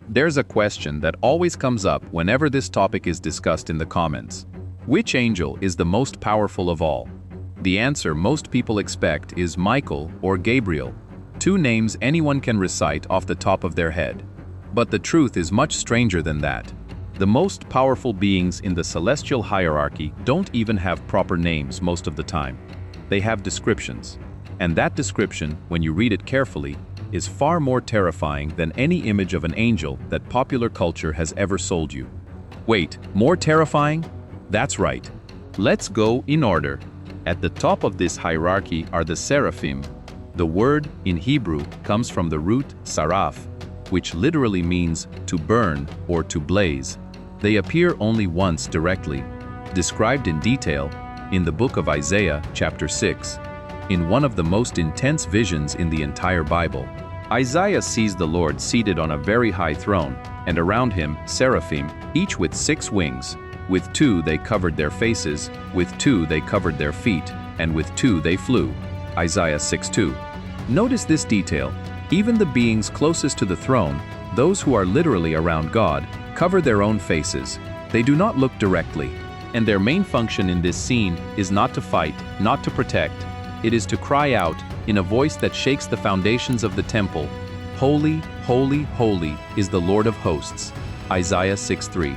There's a question that always comes up whenever this topic is discussed in the comments. Which angel is the most powerful of all? The answer most people expect is Michael or Gabriel, two names anyone can recite off the top of their head. But the truth is much stranger than that. The most powerful beings in the celestial hierarchy don't even have proper names most of the time. They have descriptions. And that description, when you read it carefully, is far more terrifying than any image of an angel that popular culture has ever sold you. Wait, more terrifying? That's right. Let's go in order. At the top of this hierarchy are the Seraphim. The word, in Hebrew, comes from the root saraph, which literally means to burn or to blaze. They appear only once directly, described in detail, in the book of Isaiah, chapter 6. In one of the most intense visions in the entire Bible, Isaiah sees the Lord seated on a very high throne, and around him, seraphim, each with 6 wings. With 2 they covered their faces, with 2 they covered their feet, and with 2 they flew. Isaiah 6:2. Notice this detail. Even the beings closest to the throne, those who are literally around God, cover their own faces. They do not look directly. And their main function in this scene is not to fight, not to protect. It is to cry out, in a voice that shakes the foundations of the temple, "Holy, holy, holy is the Lord of hosts." Isaiah 6:3.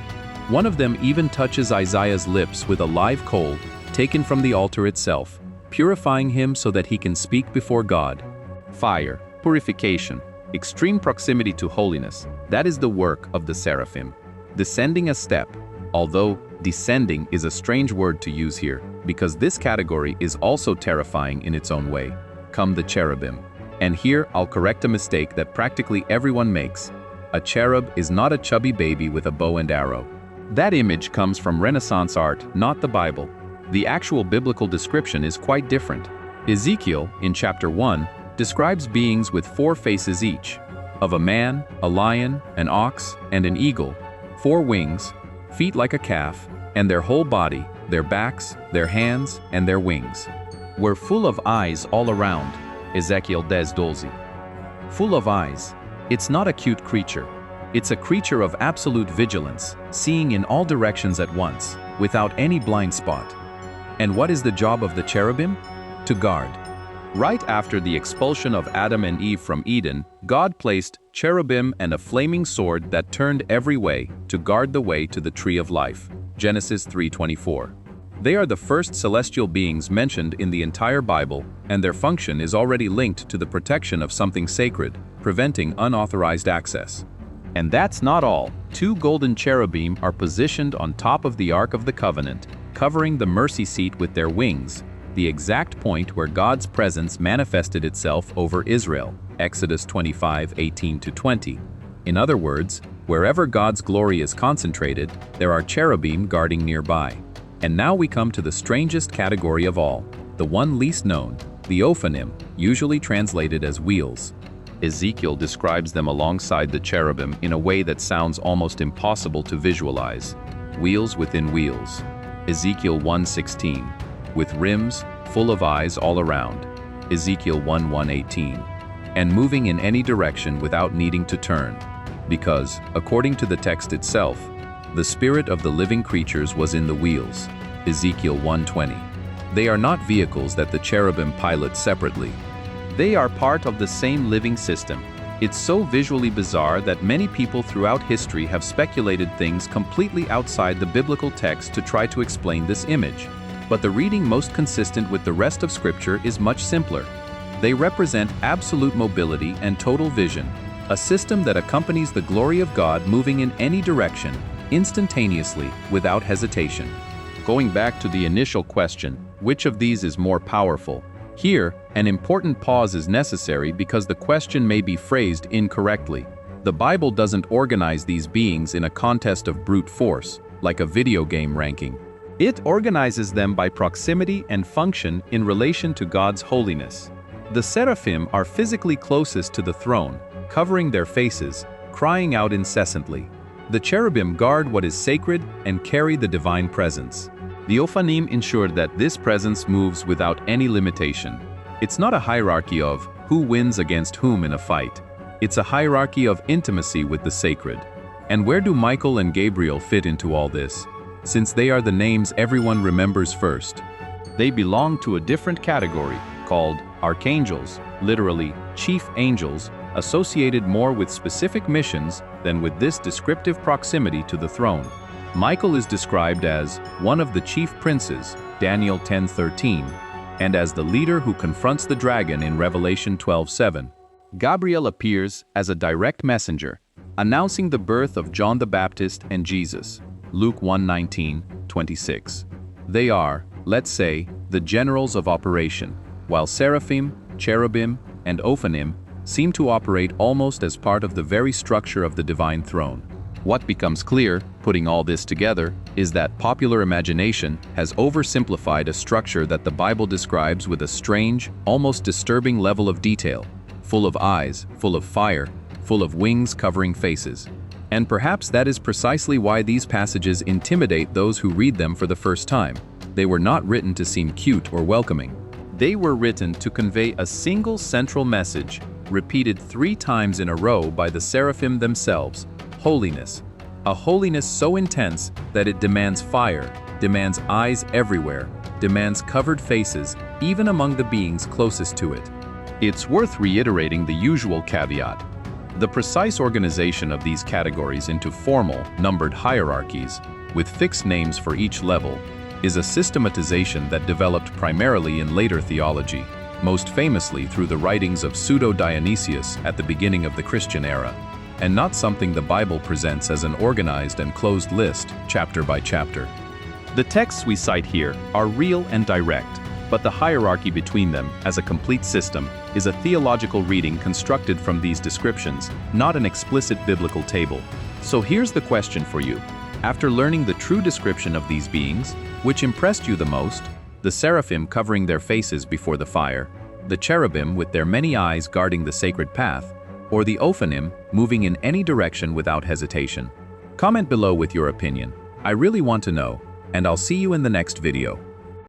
One of them even touches Isaiah's lips with a live coal, taken from the altar itself, purifying him so that he can speak before God. Fire, purification, extreme proximity to holiness, that is the work of the seraphim. Descending a step, although descending is a strange word to use here, because this category is also terrifying in its own way, come the cherubim. And here I'll correct a mistake that practically everyone makes. A cherub is not a chubby baby with a bow and arrow. That image comes from Renaissance art, not the Bible. The actual biblical description is quite different. Ezekiel, in chapter 1, describes beings with 4 faces each, of a man, a lion, an ox, and an eagle, 4 wings, feet like a calf, and their whole body, their backs, their hands, and their wings, were full of eyes all around. Ezekiel 10:12. Full of eyes. It's not a cute creature. It's a creature of absolute vigilance, seeing in all directions at once, without any blind spot. And what is the job of the cherubim? To guard. Right after the expulsion of Adam and Eve from Eden, God placed cherubim and a flaming sword that turned every way to guard the way to the tree of life. Genesis 3:24. They are the first celestial beings mentioned in the entire Bible, and their function is already linked to the protection of something sacred, preventing unauthorized access. And that's not all. 2 golden cherubim are positioned on top of the Ark of the Covenant, covering the mercy seat with their wings, the exact point where God's presence manifested itself over Israel, Exodus 25:18-20. In other words, wherever God's glory is concentrated, there are cherubim guarding nearby. And now we come to the strangest category of all, the one least known, the Ophanim, usually translated as wheels. Ezekiel describes them alongside the cherubim in a way that sounds almost impossible to visualize. Wheels within wheels. Ezekiel 1:16. With rims, full of eyes all around. Ezekiel 1:18. And moving in any direction without needing to turn. Because, according to the text itself, the spirit of the living creatures was in the wheels. Ezekiel 1:20. They are not vehicles that the cherubim pilot separately. They are part of the same living system. It's so visually bizarre that many people throughout history have speculated things completely outside the biblical text to try to explain this image. But the reading most consistent with the rest of Scripture is much simpler. They represent absolute mobility and total vision, a system that accompanies the glory of God moving in any direction, instantaneously, without hesitation. Going back to the initial question, which of these is more powerful? Here, an important pause is necessary because the question may be phrased incorrectly. The Bible doesn't organize these beings in a contest of brute force, like a video game ranking. It organizes them by proximity and function in relation to God's holiness. The seraphim are physically closest to the throne, covering their faces, crying out incessantly. The cherubim guard what is sacred and carry the divine presence. The Ophanim ensured that this presence moves without any limitation. It's not a hierarchy of who wins against whom in a fight. It's a hierarchy of intimacy with the sacred. And where do Michael and Gabriel fit into all this? Since they are the names everyone remembers first. They belong to a different category, called archangels, literally chief angels, associated more with specific missions than with this descriptive proximity to the throne. Michael is described as one of the chief princes, Daniel 10:13, and as the leader who confronts the dragon in Revelation 12:7. Gabriel appears as a direct messenger, announcing the birth of John the Baptist and Jesus, Luke 1:19-26. They are, let's say, the generals of operation, while Seraphim, Cherubim, and Ophanim seem to operate almost as part of the very structure of the divine throne. What becomes clear, putting all this together, is that popular imagination has oversimplified a structure that the Bible describes with a strange, almost disturbing level of detail, full of eyes, full of fire, full of wings covering faces. And perhaps that is precisely why these passages intimidate those who read them for the first time. They were not written to seem cute or welcoming. They were written to convey a single central message, repeated 3 times in a row by the seraphim themselves: holiness. A holiness so intense that it demands fire, demands eyes everywhere, demands covered faces, even among the beings closest to it. It's worth reiterating the usual caveat. The precise organization of these categories into formal, numbered hierarchies, with fixed names for each level, is a systematization that developed primarily in later theology, most famously through the writings of Pseudo-Dionysius at the beginning of the Christian era, and not something the Bible presents as an organized and closed list, chapter by chapter. The texts we cite here are real and direct, but the hierarchy between them, as a complete system, is a theological reading constructed from these descriptions, not an explicit biblical table. So here's the question for you. After learning the true description of these beings, which impressed you the most? The seraphim covering their faces before the fire, the cherubim with their many eyes guarding the sacred path, or the Ophanim moving in any direction without hesitation? Comment below with your opinion. I really want to know, and I'll see you in the next video.